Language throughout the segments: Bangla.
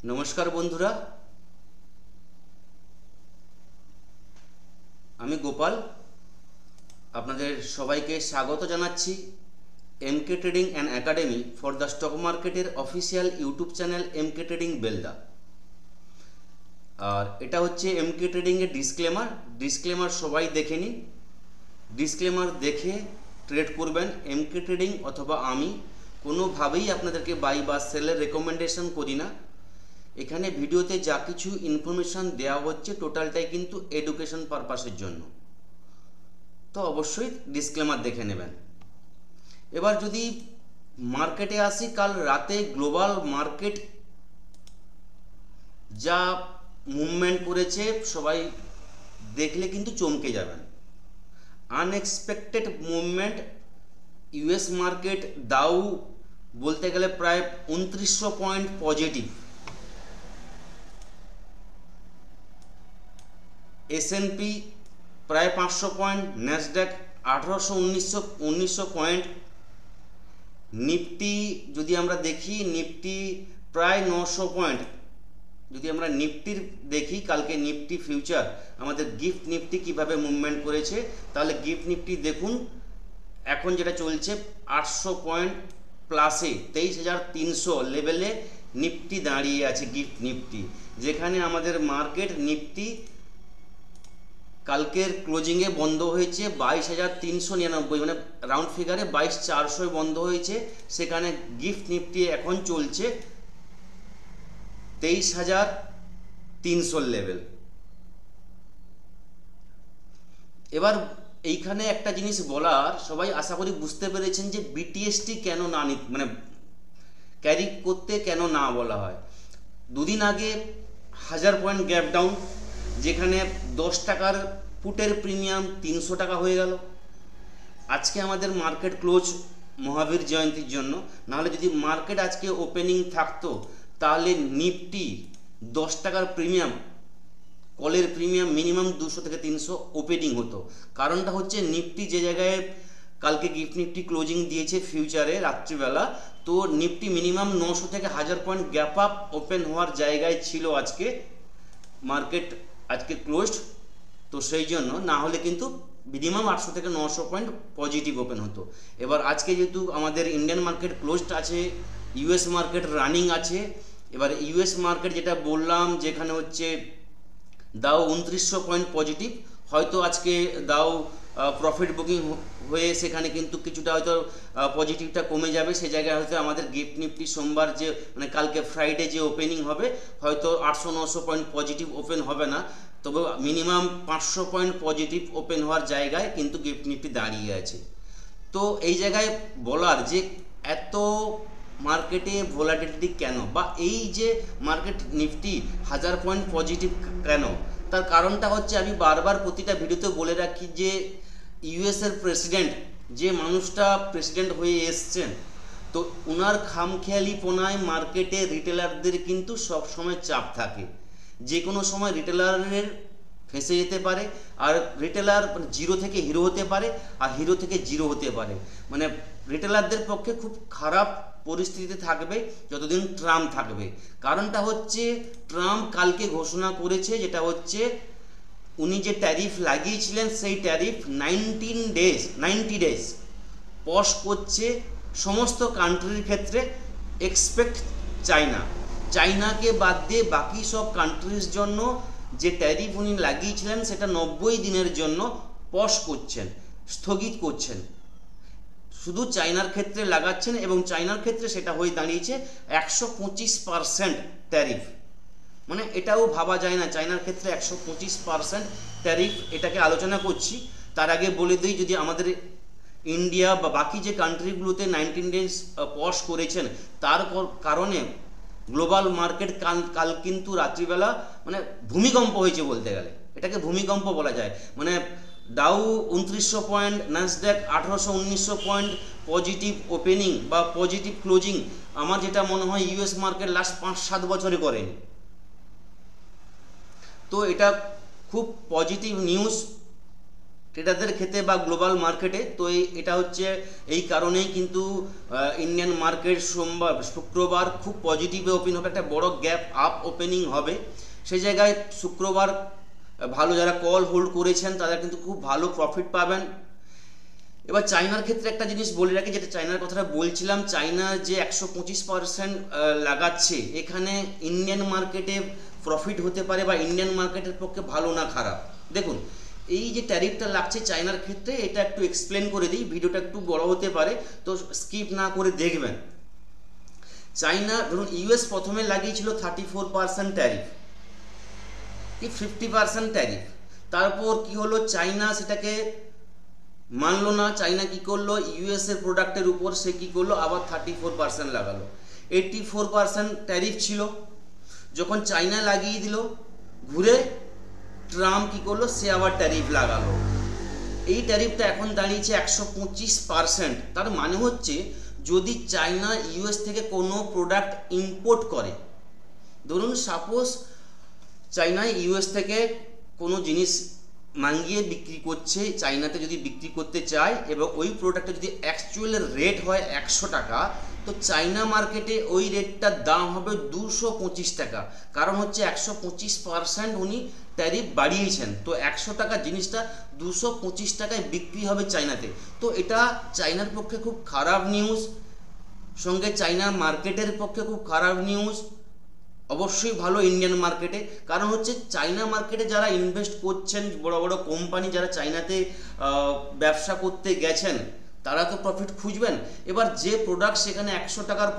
নমস্কার বন্ধুরা, আমি গোপাল আপনাদের সবাইকে স্বাগত জানাচ্ছি MK trading and academy for the stock মার্কেটের official YouTube channel MK trading Belda. আর এটা হচ্ছে এমকে ট্রেডিংয়ের ডিসক্লেমার সবাই দেখে নিন। ডিসক্লেমার দেখে ট্রেড করবেন। এমকে ট্রেডিং অথবা আমি কোনোভাবেই আপনাদেরকে বাই বা সেলের রেকমেন্ডেশন করি না। এখানে ভিডিওতে যা কিছু ইনফরমেশান দেওয়া হচ্ছে টোটালটাই কিন্তু এডুকেশন পারপাসের জন্য, তো অবশ্যই ডিসক্লেমার দেখে নেবেন। এবার যদি মার্কেটে আসি, কাল রাতে গ্লোবাল মার্কেট যা মুভমেন্ট করেছে সবাই দেখলে কিন্তু চমকে যাবেন। Unexpected movement. ইউএস মার্কেট দাউ বলতে গেলে প্রায় 2900 পয়েন্ট পজিটিভ, এসএনপি প্রায় 500 পয়েন্ট, ন্যাসড্যাক 1800-1900 পয়েন্ট, নিফটি যদি আমরা দেখি নিফটি প্রায় 900 পয়েন্ট। যদি আমরা নিফটির দেখি, কালকে নিফটি ফিউচার আমাদের গিফট নিফটি কিভাবে মুভমেন্ট করেছে, তাহলে গিফট নিফটি দেখুন এখন যেটা চলছে 800 পয়েন্ট প্লাসে 23,300 লেভেলে নিফটি দাঁড়িয়ে আছে। গিফট নিফটি যেখানে আমাদের মার্কেট নিফটি কালকের ক্লোজিংয়ে বন্ধ হয়েছে 22,399, মানে রাউন্ড ফিগারে 22,400 বন্ধ হয়েছে। সেখানে গিফট নিফটি এখন চলছে 23,300 লেভেল। এবার এইখানে একটা জিনিস বলার, সবাই আশা করি বুঝতে পেরেছেন যে বিটিএসটি কেন না মানে ক্যারি করতে কেন না বলা হয়। দুদিন আগে 1000 পয়েন্ট গ্যাপ ডাউন, যেখানে 10 টাকার পুটের প্রিমিয়াম 300 টাকা হয়ে গেল। আজকে আমাদের মার্কেট ক্লোজ মহাবীর জয়ন্তীর জন্য, নাহলে যদি মার্কেট আজকে ওপেনিং থাকতো তাহলে নিফটি 10 টাকার প্রিমিয়াম, কলের প্রিমিয়াম মিনিমাম 200 থেকে 300 ওপেনিং হতো। কারণটা হচ্ছে নিফটি যে জায়গায় কালকে গিফট নিফটি ক্লোজিং দিয়েছে ফিউচারে রাত্রিবেলা, তো নিফটি মিনিমাম 900 থেকে 1000 পয়েন্ট গ্যাপ আপ ওপেন হওয়ার জায়গায় ছিল। আজকে মার্কেট আজকে ক্লোজড, তো সেই জন্য না হলে কিন্তু মিনিমাম 800 থেকে 900 পয়েন্ট পজিটিভ ওপেন হতো। এবার আজকে যেহেতু আমাদের ইন্ডিয়ান মার্কেট ক্লোজড আছে, ইউএস মার্কেট রানিং আছে। এবার ইউএস মার্কেট যেটা বললাম, যেখানে হচ্ছে দাও 2900 পয়েন্ট পজিটিভ, হয়তো আজকে দাও প্রফিট বুকিং হয়ে সেখানে কিন্তু কিছুটা হয়তো পজিটিভটা কমে যাবে। সে জায়গায় হয়তো আমাদের গিফট নিফটি সোমবার যে মানে কালকে ফ্রাইডে যে ওপেনিং হবে, হয়তো 800-900 পয়েন্ট পজিটিভ ওপেন হবে না, তবে মিনিমাম 500 পয়েন্ট পজিটিভ ওপেন হওয়ার জায়গায় কিন্তু গিফট নিফটি দাঁড়িয়ে আছে। তো এই জায়গায় বলার যে এত মার্কেটে ভোলাটিলিটি কেন, বা এই যে মার্কেট নিফটি 1000 পয়েন্ট পজিটিভ কেন, তার কারণটা হচ্ছে আমি বারবার প্রতিটা ভিডিওতে বলে রাখি যে ইউএসের প্রেসিডেন্ট, যে মানুষটা প্রেসিডেন্ট হয়ে এসছেন, তো ওনার খামখেয়ালিপনায় মার্কেটে রিটেলারদের কিন্তু সব সময় চাপ থাকে। যে কোনো সময় রিটেলারের ফেঁসে যেতে পারে, আর রিটেলার জিরো থেকে হিরো হতে পারে, আর হিরো থেকে জিরো হতে পারে। মানে রিটেলারদের পক্ষে খুব খারাপ পরিস্থিতিতে থাকবে যতদিন ট্রাম্প থাকবে। কারণটা হচ্ছে ট্রাম্প কালকে ঘোষণা করেছে, যেটা হচ্ছে উনি যে ট্যারিফ লাগিয়েছিলেন সেই ট্যারিফ 90 ডেজ পজ করছে সমস্ত কান্ট্রির ক্ষেত্রে, এক্সপেক্ট চাইনাকে বাদ দিয়ে বাকি সব কান্ট্রির জন্য যে ট্যারিফ উনি লাগিয়েছিলেন সেটা 90 দিনের জন্য পজ করছেন, স্থগিত করছেন। শুধু চায়নার ক্ষেত্রে লাগাচ্ছেন, এবং চায়নার ক্ষেত্রে সেটা হয়ে দাঁড়িয়েছে 125% ট্যারিফ। মানে এটাও ভাবা যায় না, চায়নার ক্ষেত্রে 125% ট্যারিফ। এটাকে আলোচনা করছি, তার আগে বলে দিই, যদি আমাদের ইন্ডিয়া বা বাকি যে কান্ট্রিগুলোতে 19 ডেজ পজ করেছেন, তার কারণে গ্লোবাল মার্কেট কাল কিন্তু রাত্রিবেলা মানে ভূমিকম্প হয়েছে বলতে গেলে, এটাকে ভূমিকম্প বলা যায়। মানে Dow 2900 point, Nasdaq 1800-1900 point positive opening বা পজিটিভ ক্লোজিং, আমার যেটা মনে হয় ইউএস মার্কেট লাস্ট 5-7 বছরে করেনি। তো এটা খুব পজিটিভ নিউজ। ট্রেডারদের ক্ষেত্রে বা গ্লোবাল মার্কেটে। তো এটা হচ্ছে এই কারণেই কিন্তু ইন্ডিয়ান মার্কেট শুক্রবার খুব পজিটিভে ওপেন হবে, একটা বড় গ্যাপ আপ ওপেনিং হবে। সেই জায়গায় শুক্রবার ভালো যারা কল হোল্ড করেছেন তারা কিন্তু খুব ভালো প্রফিট পাবেন। এবার চায়নার ক্ষেত্রে একটা জিনিস বলে রাখি, যেটা চায়নার কথাটা বলছিলাম, চায়না যে 125% লাগাচ্ছে, এখানে ইন্ডিয়ান মার্কেটে প্রফিট হতে পারে বা ইন্ডিয়ান মার্কেটের পক্ষে ভালো না খারাপ। দেখুন এই যে ট্যারিফটা লাগছে চায়নার ক্ষেত্রে, এটা একটু এক্সপ্লেন করে দিই, ভিডিওটা একটু বড় হতে পারে তো স্কিপ না করে দেখবেন। চায়না ধরুন ইউএস প্রথমে লাগিয়েছিল 34% ট্যারিফ কি 50% ট্যারিফ, তারপর কি হলো চায়না সেটাকে মানলো না। চায়না কি করলো, ইউএস এর প্রোডাক্টের উপর সে কি করলো আবার 34% লাগালো। 84% ট্যারিফ ছিল, যখন চায়না লাগিয়ে দিল ঘুরে ট্রাম্প কি করলো সে আবার ট্যারিফ লাগালো। এই ট্যারিফটা এখন দাঁড়িয়েছে 125%। তার মানে হচ্ছে যদি চায়না ইউএস থেকে কোনো প্রোডাক্ট ইম্পোর্ট করে, ধরুন সাপোজ চায়না ইউএস থেকে কোনো জিনিস মাঙ্গিয়ে বিক্রি করছে, চায়নাতে যদি বিক্রি করতে চায় এবং ওই প্রোডাক্টে যদি অ্যাকচুয়াল রেট হয় 100 টাকা, তো চায়না মার্কেটে ওই রেটটার দাম হবে 225 টাকা। কারণ হচ্ছে 125% উনি ট্যারিফ বাড়িয়েছেন, তো 100 টাকা জিনিসটা 225 টাকায় বিক্রি হবে চায়নাতে। তো এটা চায়নার পক্ষে খুব খারাপ নিউজ, সঙ্গে চায়না মার্কেটের পক্ষে খুব খারাপ নিউজ। অবশ্যই ভালো ইন্ডিয়ান মার্কেটে, কারণ হচ্ছে চায়না মার্কেটে যারা ইনভেস্ট করছেন, বড় বড় কোম্পানি যারা চায়নাতে ব্যবসা করতে গেছেন, তারা তো প্রফিট খুঁজবেন। এবার যে প্রোডাক্ট সেখানে 100 টাকার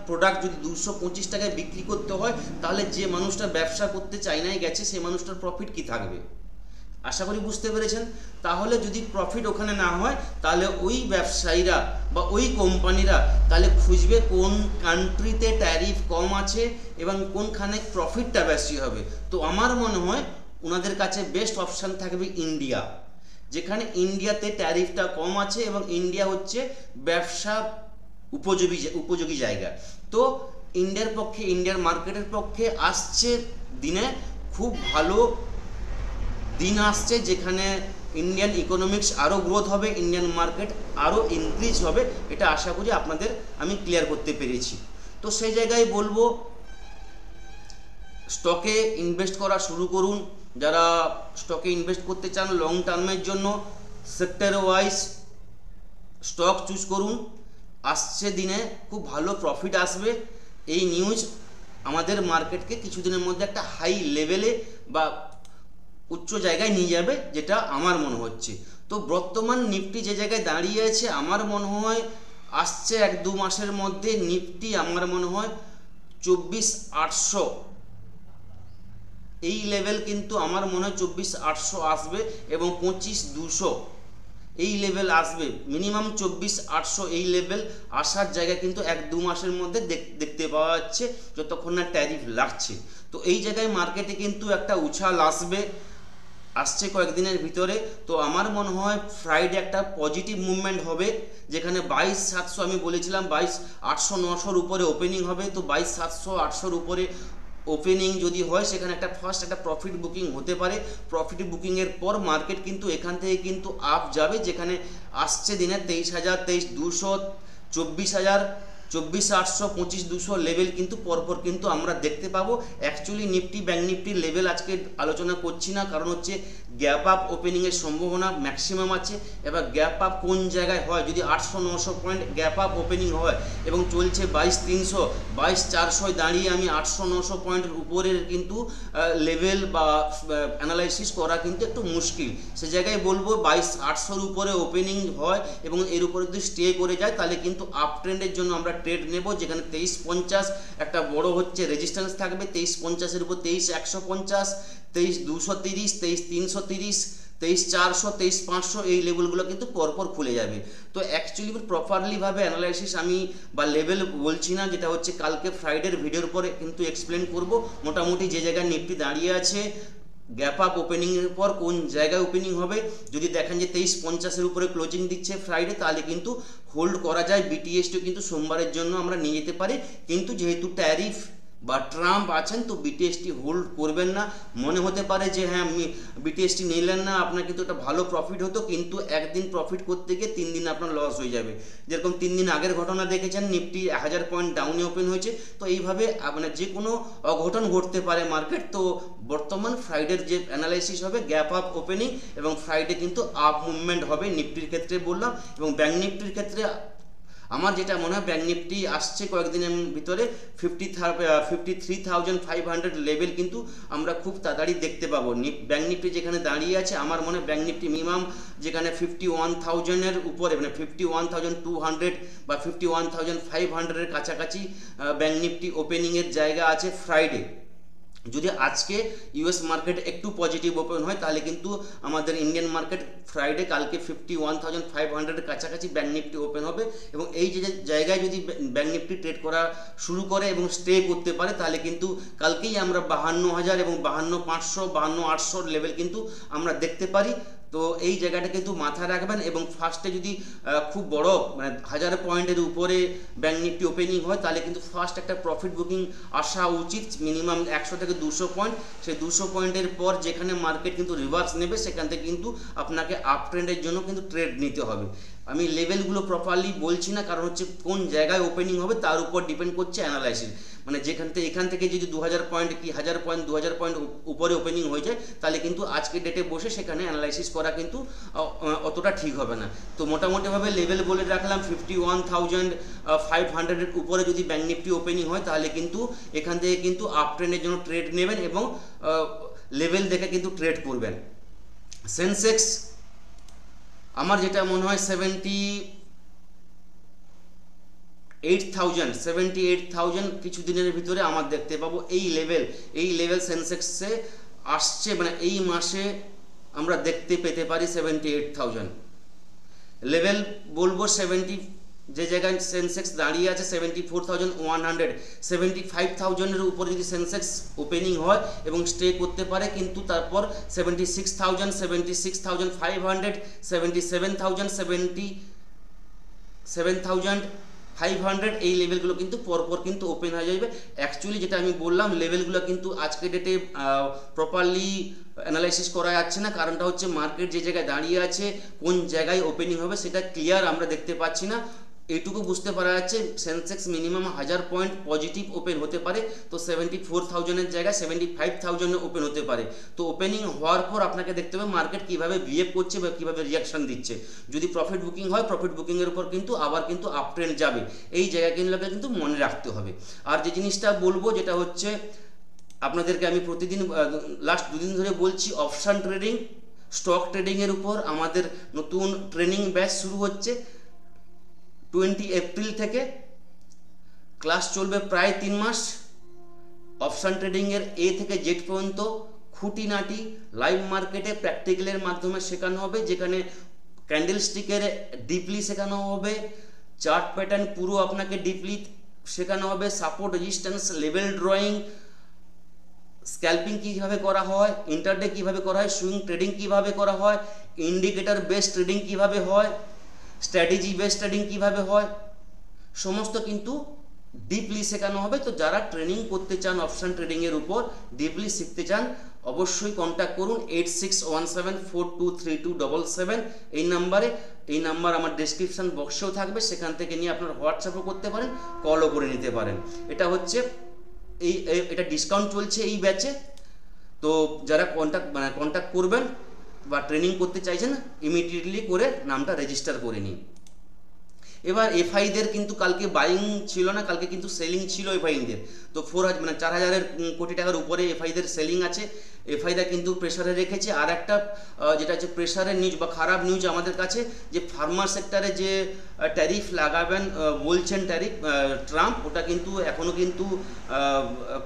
প্রোডাক্ট যদি 225 টাকায় বিক্রি করতে হয়, তাহলে যে মানুষটা ব্যবসা করতে চায়নায় গেছে সেই মানুষটার প্রফিট কি থাকবে? আশা করি বুঝতে পেরেছেন। তাহলে যদি প্রফিট ওখানে না হয়, তাহলে ওই ব্যবসায়ীরা বা ওই কোম্পানিরা তাহলে খুঁজবে কোন কান্ট্রিতে ট্যারিফ কম আছে এবং কোনখানে প্রফিটটা বেশি হবে। তো আমার মনে হয় ওনাদের কাছে বেস্ট অপশান থাকবে ইন্ডিয়া, যেখানে ইন্ডিয়াতে ট্যারিফটা কম আছে এবং ইন্ডিয়া হচ্ছে ব্যবসা উপযোগী জায়গা। তো ইন্ডিয়ার পক্ষে, ইন্ডিয়ার মার্কেটের পক্ষে আসছে দিনে খুব ভালো দিন আসছে, যেখানে ইন্ডিয়ান ইকোনমিক্স আরও গ্রোথ হবে, ইন্ডিয়ান মার্কেট আরও ইনক্রিজ হবে। এটা আশা করি আপনাদের আমি ক্লিয়ার করতে পেরেছি। তো সেই জায়গায় বলবো স্টকে ইনভেস্ট করা শুরু করুন। যারা স্টকে ইনভেস্ট করতে চান লং টার্মের জন্য, সেক্টর ওয়াইজ স্টক চুজ করুন। আসছে দিনে খুব ভালো প্রফিট আসবে। এই নিউজ আমাদের মার্কেটকে কিছুদিনের মধ্যে একটা হাই লেভেলে বা উচ্চ জায়গায় নিয়ে যাবে, যেটা আমার মনে হচ্ছে। তো বর্তমান নিফটি যে জায়গায় দাঁড়িয়ে আছে, আমার মনে হয় আসছে 1-2 মাসের মধ্যে নিফটি আমার মনে হয় 24,800 এই লেভেল কিন্তু আমার মনে হয় 24,800 আসবে এবং 25,200 এই লেভেল আসবে। মিনিমাম 24,800 এই লেভেল আসার জায়গা কিন্তু 1-2 মাসের মধ্যে দেখতে পাওয়া যাচ্ছে, যতক্ষণ না ট্যারিফ লাগছে। তো এই জায়গায় মার্কেটে কিন্তু একটা উছাল আসছে কয়েকদিনের ভিতরে। তো আমার মনে হয় ফ্রাইডে একটা পজিটিভ মুভমেন্ট হবে, যেখানে 22,700 আমি বলেছিলাম 22,800-900 উপরে ওপেনিং হবে। তো 22,700-800 উপরে ওপেনিং যদি হয়, সেখানে একটা ফার্স্ট একটা প্রফিট বুকিং হতে পারে। প্রফিট বুকিংয়ের পর মার্কেট কিন্তু এখান থেকে কিন্তু আপ যাবে, যেখানে আসছে দিনে 23,000, 23,200, 24,000, 24,800, 25,200 লেভেল কিন্তু পরপর কিন্তু আমরা দেখতে পাবো। অ্যাকচুয়ালি নিফটি ব্যাঙ্ক নিফটির লেভেল আজকে আলোচনা করছি না, কারণ হচ্ছে গ্যাপ আপ ওপেনিংয়ের সম্ভাবনা ম্যাক্সিমাম আছে। এবার গ্যাপ আপ কোন জায়গায় হয়, যদি 800-900 পয়েন্ট গ্যাপ আপ ওপেনিং হয় এবং চলছে 22,300, 22,400 দাঁড়িয়ে আমি 800-900 পয়েন্টের উপরের কিন্তু লেভেল বা অ্যানালাইসিস করা কিন্তু একটু মুশকিল। সে জায়গায় বলবো 22,800 উপরে ওপেনিং হয় এবং এর উপরে যদি স্টে করে যায়, তাহলে কিন্তু আপ ট্রেন্ডের জন্য আমরা ট্রেড নেব, যেখানে 23,50 একটা বড় হচ্ছে রেজিস্ট্যান্স থাকবে। 23,50-এর উপর 23,150, 23,230, 23,330, 23,400, 23,500 এই লেভেলগুলো কিন্তু পরপর খুলে যাবে। তো অ্যাকচুয়ালি প্রপারলিভাবে অ্যানালাইসিস আমি বা লেভেল বলছি না, যেটা হচ্ছে কালকে ফ্রাইডের ভিডিওর পরে কিন্তু এক্সপ্লেন করব। মোটামুটি যে জায়গায় নিফটি দাঁড়িয়ে আছে, গ্যাপ আপ ওপেনিংয়ের পর কোন জায়গায় ওপেনিং হবে, যদি দেখেন যে 23,50-এর উপরে ক্লোজিং দিচ্ছে ফ্রাইডে, তাহলে কিন্তু হোল্ড করা যায়। বিটিএসটিও কিন্তু সোমবারের জন্য আমরা নিয়ে যেতে পারি, কিন্তু যেহেতু ট্যারিফ বা ট্রাম্প আছেন, তো বিটিএসটি হোল্ড করবেন না। মনে হতে পারে যে হ্যাঁ বিটিএসটি নিলেন না, আপনার কিন্তু একটা ভালো প্রফিট হতো, কিন্তু একদিন প্রফিট করতে গিয়ে 3 দিন আপনার লস হয়ে যাবে। যেরকম 3 দিন আগের ঘটনা দেখেছেন, নিফটি 1000 পয়েন্ট ডাউনে ওপেন হয়েছে। তো এইভাবে মানে যে কোনো অঘটন ঘটতে পারে মার্কেট। তো বর্তমান ফ্রাইডের যে অ্যানালাইসিস হবে গ্যাপ আপ ওপেনিং, এবং ফ্রাইডে কিন্তু আপ মুভমেন্ট হবে নিফটির ক্ষেত্রে বললাম। এবং ব্যাঙ্ক নিফটির ক্ষেত্রে আমার যেটা মনে হয়, ব্যাঙ্ক নিফটি আসছে কয়েকদিনের ভিতরে 53,500 লেভেল কিন্তু আমরা খুব তাড়াতাড়ি দেখতে পাবো। ব্যাঙ্ক নিফটি যেখানে দাঁড়িয়ে আছে, আমার মনে হয় ব্যাঙ্ক নিফটি মিনিমাম যেখানে 51,000-এর উপরে, মানে 51,200 বা 51,500-এর কাছাকাছি ব্যাঙ্ক নিফটি ওপেনিংয়ের জায়গা আছে ফ্রাইডে। যদি আজকে ইউএস মার্কেট একটু পজিটিভ ওপেন হয়, তাহলে কিন্তু আমাদের ইন্ডিয়ান মার্কেট ফ্রাইডে কালকে 51,500-এর কাছাকাছি ব্যাঙ্ক নিফটি ওপেন হবে। এবং এই যে জায়গায় যদি ব্যাঙ্ক নিফটি ট্রেড করা শুরু করে এবং স্টে করতে পারে, তাহলে কিন্তু কালকেই আমরা 52,000 এবং 52,500, 52,800 লেভেল কিন্তু আমরা দেখতে পারি। তো এই জায়গাটা কিন্তু মাথায় রাখবেন। এবং ফার্স্টে যদি খুব বড় মানে 1000 পয়েন্টের উপরে ব্যাঙ্ক নিফটি ওপেনিং হয়, তাহলে কিন্তু ফার্স্ট একটা প্রফিট বুকিং আসা উচিত, মিনিমাম 100 থেকে 200 পয়েন্ট। সেই 200 পয়েন্টের পর যেখানে মার্কেট কিন্তু রিভার্স নেবে, সেখান থেকে কিন্তু আপনাকে আপ ট্রেন্ডের জন্য কিন্তু ট্রেড নিতে হবে। আমি লেভেলগুলো প্রপারলি বলছি না, কারণ হচ্ছে কোন জায়গায় ওপেনিং হবে তার উপর ডিপেন্ড করছে অ্যানালাইসিস। মানে এখান থেকে যদি 2000 পয়েন্ট কি 1000 পয়েন্ট 2000 পয়েন্ট উপরে ওপেনিং হয়ে যায়, তাহলে কিন্তু আজকের ডেটে বসে সেখানে অ্যানালাইসিস করা কিন্তু অতটা ঠিক হবে না। তো মোটামুটিভাবে লেভেল বলে রাখলাম 51,500-এর উপরে যদি ব্যাঙ্ক নিফটি ওপেনিং হয়, তাহলে কিন্তু এখান থেকে কিন্তু আপ ট্রেন্ডের জন্য ট্রেড নেবেন এবং লেভেল দেখে কিন্তু ট্রেড করবেন। সেন্সেক্স আমার যেটা মনে হয় 78,000 কিছু দিনের ভিতরে আমার দেখতে পাবো। এই লেভেল সেন্সেক্সে আসছে, মানে এই মাসে আমরা দেখতে পেতে পারি 78,000 লেভেল বলবো। যে জায়গায় সেন্সেক্স দাঁড়িয়ে আছে 74,100, 75,000-এর উপরে যদি সেন্সেক্স ওপেনিং হয় এবং স্টে করতে পারে, কিন্তু তারপর 76,000, 76,500, 77,000, 77,500 এই লেভেলগুলো কিন্তু পরপর কিন্তু ওপেন হয়ে যাবে। অ্যাকচুয়ালি যেটা আমি বললাম, লেভেলগুলো কিন্তু আজকের ডেটে প্রপারলি অ্যানালাইসিস করা যাচ্ছে না। কারণটা হচ্ছে মার্কেট যে জায়গায় দাঁড়িয়ে আছে, কোন জায়গায় ওপেনিং হবে সেটা ক্লিয়ার আমরা দেখতে পাচ্ছি না। এইটুকু বুঝতে পারা যাচ্ছে Sensex minimum 1000 point positive open হতে পারে। তো 74,000-এর জায়গায় 75,000-এ ওপেন হতে পারে। তো ওপেনিং হওয়ার পর আপনাকে দেখতে হবে মার্কেট কীভাবে বিহেভ করছে বা কীভাবে রিয়াকশান দিচ্ছে। যদি প্রফিট বুকিং হয়, প্রফিট বুকিংয়ের উপর কিন্তু আবার কিন্তু আপ ট্রেন্ড যাবে। এই জায়গাগুলোকে কিন্তু মনে রাখতে হবে। আর যে জিনিসটা বলবো, যেটা হচ্ছে আপনাদেরকে আমি প্রতিদিন লাস্ট 2 দিন ধরে বলছি, অপশান ট্রেডিং, স্টক ট্রেডিংয়ের উপর আমাদের নতুন ট্রেনিং ব্যাচ শুরু হচ্ছে 20 এপ্রিল থেকে। ক্লাস চলবে প্রায় 3 মাস। অপশান ট্রেডিংয়ের এ থেকে জেড পর্যন্ত খুঁটিনাটি লাইভ মার্কেটে প্র্যাকটিক্যালের মাধ্যমে শেখানো হবে, যেখানে ক্যান্ডেল স্টিকের ডিপলি শেখানো হবে, চার্ট প্যাটার্ন পুরো আপনাকে ডিপলি শেখানো হবে, support resistance level drawing, scalping কীভাবে করা হয়, ইন্টারডে কীভাবে করা হয়, সুইং ট্রেডিং কীভাবে করা হয়, ইন্ডিকেটর বেস ট্রেডিং কীভাবে হয়, স্ট্র্যাটেজি বেস ট্রেডিং কীভাবে হয়, সমস্ত কিন্তু ডিপলি শেখানো হবে। তো যারা ট্রেনিং করতে চান অপশান ট্রেডিংয়ের উপর, ডিপলি শিখতে চান, অবশ্যই কন্ট্যাক্ট করুন 8617423277 এই নাম্বারে। এই নাম্বার আমার ডেসক্রিপশান বক্সেও থাকবে, সেখান থেকে নিয়ে আপনার হোয়াটসঅ্যাপও করতে পারেন, কলও করে নিতে পারেন। এটা হচ্ছে এটা ডিসকাউন্ট চলছে এই ব্যাচে। তো যারা কন্ট্যাক্ট করবেন বা ট্রেনিং করতে চাইছেন, ইমিডিয়েটলি করে নামটা রেজিস্টার করে নিন। এবার এফআইদের কিন্তু কালকে বাইং ছিল না, কালকে কিন্তু সেলিং ছিল এফআইদের। তো 4,000 কোটি টাকার উপরে এফআইদের সেলিং আছে। এফআইদা কিন্তু প্রেসারে রেখেছে। আর একটা যেটা হচ্ছে প্রেসারের নিউজ বা খারাপ নিউজ আমাদের কাছে, যে ফার্মার সেক্টরে যে ট্যারিফ লাগাবেন বলছেন ট্রাম্প, ওটা কিন্তু এখনও কিন্তু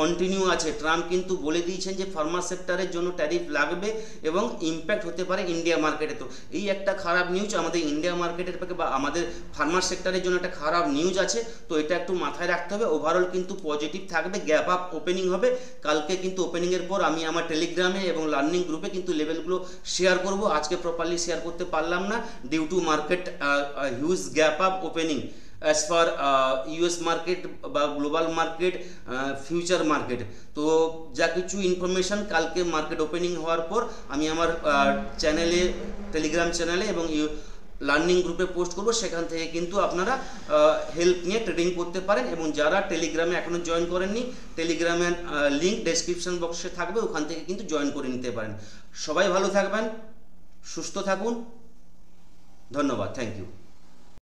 কন্টিনিউ আছে। ট্রাম্প কিন্তু বলে দিয়েছেন যে ফার্মার সেক্টরের জন্য ট্যারিফ লাগবে এবং ইম্প্যাক্ট হতে পারে ইন্ডিয়া মার্কেটে। তো এই একটা খারাপ নিউজ আমাদের ইন্ডিয়া মার্কেটের পক্ষে বা আমাদের ফার্মার সেক্টরের জন্য একটা খারাপ নিউজ আছে। তো এটা একটু মাথায় রাখতে হবে। ওভারঅল কিন্তু পজিটিভ থাকবে, গ্যাপ আপ ওপেনিং হবে কালকে। কিন্তু ওপেনিংয়ের পর আমি আমার টেলিগ্রামে এবং লার্নিং গ্রুপে কিন্তু লেভেলগুলো শেয়ার করব। আজকে প্রপারলি শেয়ার করতে পারলাম না due to market huge gap up opening. As per US market বা গ্লোবাল মার্কেট, ফিউচার মার্কেট। তো যা কিছু ইনফরমেশান কালকে মার্কেট ওপেনিং হওয়ার পর আমি আমার চ্যানেলে, টেলিগ্রাম চ্যানেলে এবং লার্নিং গ্রুপে পোস্ট করব, সেখান থেকে কিন্তু আপনারা হেল্প নিয়ে ট্রেডিং করতে পারেন। এবং যারা টেলিগ্রামে এখনও জয়েন করেননি, টেলিগ্রামের লিঙ্ক ডেসক্রিপশন বক্সে থাকবে, ওখান থেকে কিন্তু জয়েন করে নিতে পারেন। সবাই ভালো থাকবেন, সুস্থ থাকুন, ধন্যবাদ, থ্যাংক ইউ।